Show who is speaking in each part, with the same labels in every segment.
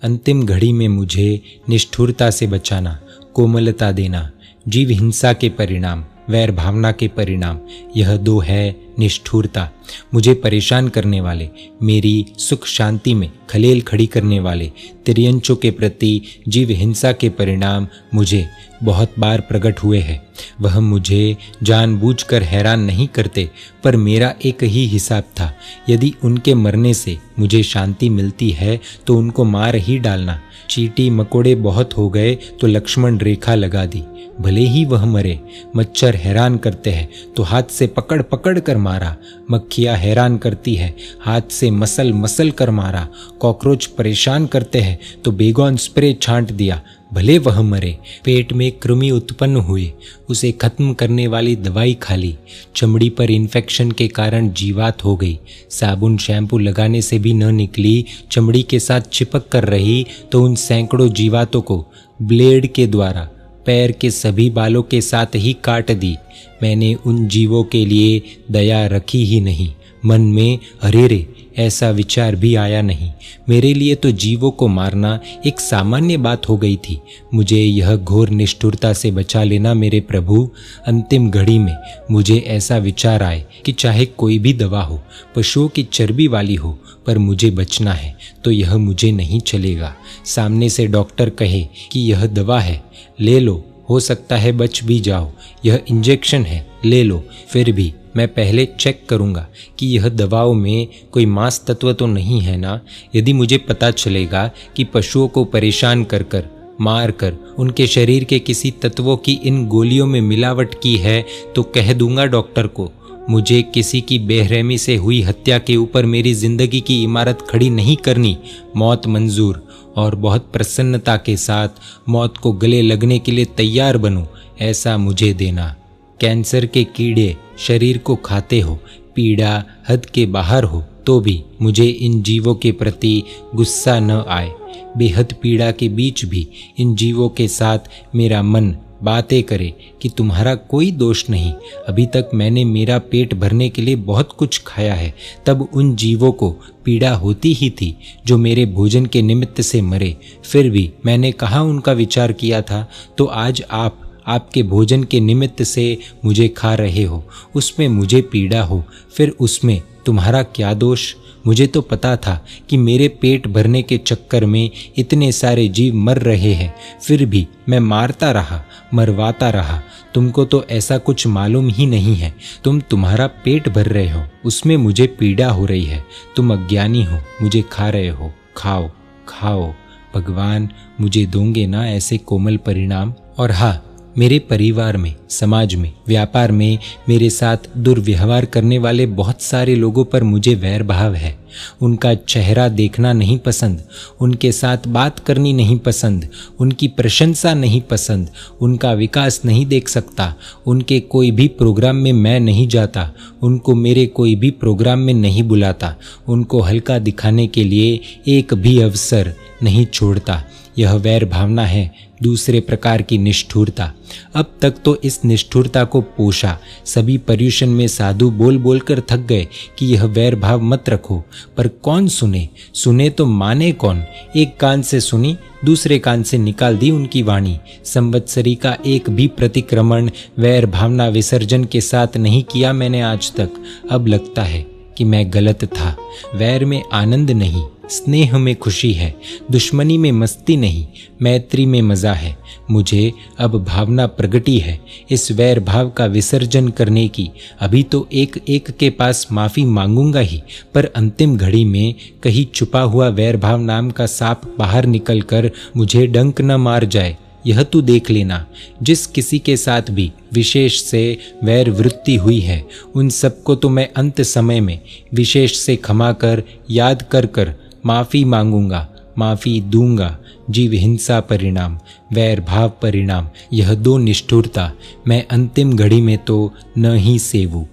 Speaker 1: अंतिम घड़ी में मुझे निष्ठुरता से बचाना, कोमलता देना, जीव हिंसा के परिणाम, वैर भावना के परिणाम, यह दो है निष्ठुरता। मुझे परेशान करने वाले, मेरी सुख शांति में खलेल खड़ी करने वाले तिर्यंचों के प्रति जीव हिंसा के परिणाम मुझे बहुत बार प्रकट हुए हैं। वह मुझे जानबूझकर हैरान नहीं करते, पर मेरा एक ही हिसाब था, यदि उनके मरने से मुझे शांति मिलती है तो उनको मार ही डालना। चींटी मकोड़े बहुत हो गए तो लक्ष्मण रेखा लगा दी, भले ही वह मरे। मच्छर हैरान करते हैं तो हाथ से पकड़ पकड़ कर मारा। मक्खियाँ हैरान करती है, हाथ से मसल मसल कर मारा। कॉकरोच परेशान करते हैं तो बेगोन स्प्रे छांट दिया, भले वह मरे। पेट में कृमि उत्पन्न हुए, उसे खत्म करने वाली दवाई खा ली। चमड़ी पर इन्फेक्शन के कारण जीवात हो गई, साबुन शैम्पू लगाने से भी न निकली, चमड़ी के साथ चिपक कर रही तो उन सैकड़ों जीवातों को ब्लेड के द्वारा पैर के सभी बालों के साथ ही काट दी। मैंने उन जीवों के लिए दया रखी ही नहीं। मन में अरे रे ऐसा विचार भी आया नहीं। मेरे लिए तो जीवों को मारना एक सामान्य बात हो गई थी। मुझे यह घोर निष्ठुरता से बचा लेना मेरे प्रभु। अंतिम घड़ी में मुझे ऐसा विचार आए कि चाहे कोई भी दवा हो, पशुओं की चर्बी वाली हो, पर मुझे बचना है तो यह मुझे नहीं चलेगा। सामने से डॉक्टर कहे कि यह दवा है, ले लो, हो सकता है बच भी जाओ। यह इंजेक्शन है, ले लो, फिर भी मैं पहले चेक करूंगा कि यह दवाओं में कोई मांस तत्व तो नहीं है ना। यदि मुझे पता चलेगा कि पशुओं को परेशान कर कर मार कर उनके शरीर के किसी तत्वों की इन गोलियों में मिलावट की है तो कह दूंगा डॉक्टर को। मुझे किसी की बेरहमी से हुई हत्या के ऊपर मेरी जिंदगी की इमारत खड़ी नहीं करनी। मौत मंजूर, और बहुत प्रसन्नता के साथ मौत को गले लगने के लिए तैयार बनूं, ऐसा मुझे देना। कैंसर के कीड़े शरीर को खाते हो, पीड़ा हद के बाहर हो, तो भी मुझे इन जीवों के प्रति गुस्सा न आए। बेहद पीड़ा के बीच भी इन जीवों के साथ मेरा मन बातें करे कि तुम्हारा कोई दोष नहीं, अभी तक मैंने मेरा पेट भरने के लिए बहुत कुछ खाया है। तब उन जीवों को पीड़ा होती ही थी जो मेरे भोजन के निमित्त से मरे, फिर भी मैंने कहाँ उनका विचार किया था। तो आज आपके भोजन के निमित्त से मुझे खा रहे हो, उसमें मुझे पीड़ा हो, फिर उसमें तुम्हारा क्या दोष। मुझे तो पता था कि मेरे पेट भरने के चक्कर में इतने सारे जीव मर रहे हैं, फिर भी मैं मारता रहा, मरवाता रहा। तुमको तो ऐसा कुछ मालूम ही नहीं है। तुम्हारा पेट भर रहे हो, उसमें मुझे पीड़ा हो रही है। तुम अज्ञानी हो, मुझे खा रहे हो। खाओ खाओ, भगवान मुझे दोगे ना ऐसे कोमल परिणाम। और हाँ, मेरे परिवार में, समाज में, व्यापार में मेरे साथ दुर्व्यवहार करने वाले बहुत सारे लोगों पर मुझे वैर भाव है। उनका चेहरा देखना नहीं पसंद, उनके साथ बात करनी नहीं पसंद, उनकी प्रशंसा नहीं पसंद, उनका विकास नहीं देख सकता। उनके कोई भी प्रोग्राम में मैं नहीं जाता, उनको मेरे कोई भी प्रोग्राम में नहीं बुलाता, उनको हल्का दिखाने के लिए एक भी अवसर नहीं छोड़ता। यह वैर भावना है, दूसरे प्रकार की निष्ठुरता। अब तक तो इस निष्ठुरता को पोषा। सभी पर्यूषण में साधु बोल बोल कर थक गए कि यह वैर भाव मत रखो, पर कौन सुने तो माने कौन। एक कान से सुनी, दूसरे कान से निकाल दी उनकी वाणी। संवत्सरी का एक भी प्रतिक्रमण वैर भावना विसर्जन के साथ नहीं किया मैंने आज तक। अब लगता है कि मैं गलत था। वैर में आनंद नहीं, स्नेह में खुशी है, दुश्मनी में मस्ती नहीं, मैत्री में मज़ा है। मुझे अब भावना प्रगटी है इस वैर भाव का विसर्जन करने की। अभी तो एक एक के पास माफ़ी मांगूंगा ही, पर अंतिम घड़ी में कहीं छुपा हुआ वैर भाव नाम का सांप बाहर निकल कर मुझे डंक न मार जाए। यह तू देख लेना, जिस किसी के साथ भी विशेष से वैर वृत्ति हुई है, उन सबको तो मैं अंत समय में विशेष से क्षमा कर, याद कर कर माफ़ी मांगूंगा, माफ़ी दूंगा। जीव हिंसा परिणाम, वैर भाव परिणाम, यह दो निष्ठुरता मैं अंतिम घड़ी में तो न ही सेवूं।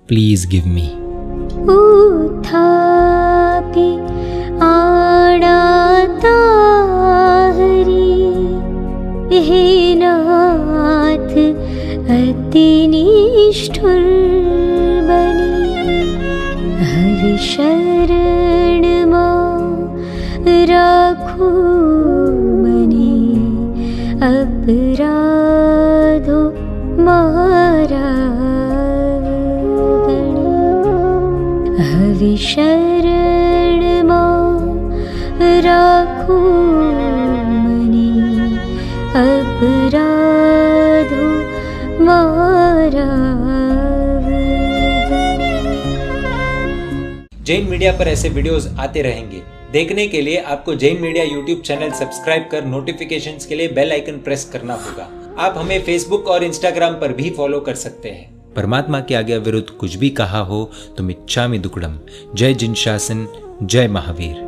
Speaker 1: Please give me.
Speaker 2: उत्थापि आणाता हरि, हे नाथ अति निष्ठुर बनी। हरि शरण मां राखूं अपराधो मारा હવે શરણમાં રાખો મને अपराधो मारा।
Speaker 1: जैन मीडिया पर ऐसे वीडियोस आते रहेंगे। देखने के लिए आपको Jain media YouTube channel subscribe कर नोटिफिकेशंस के लिए बेल आइकन प्रेस करना होगा। आप हमें फेसबुक और इंस्टाग्राम पर भी फॉलो कर सकते हैं। परमात्मा के आज्ञा विरुद्ध कुछ भी कहा हो तो मिच्छामि दुक्कडम। जय जिन शासन, जय महावीर।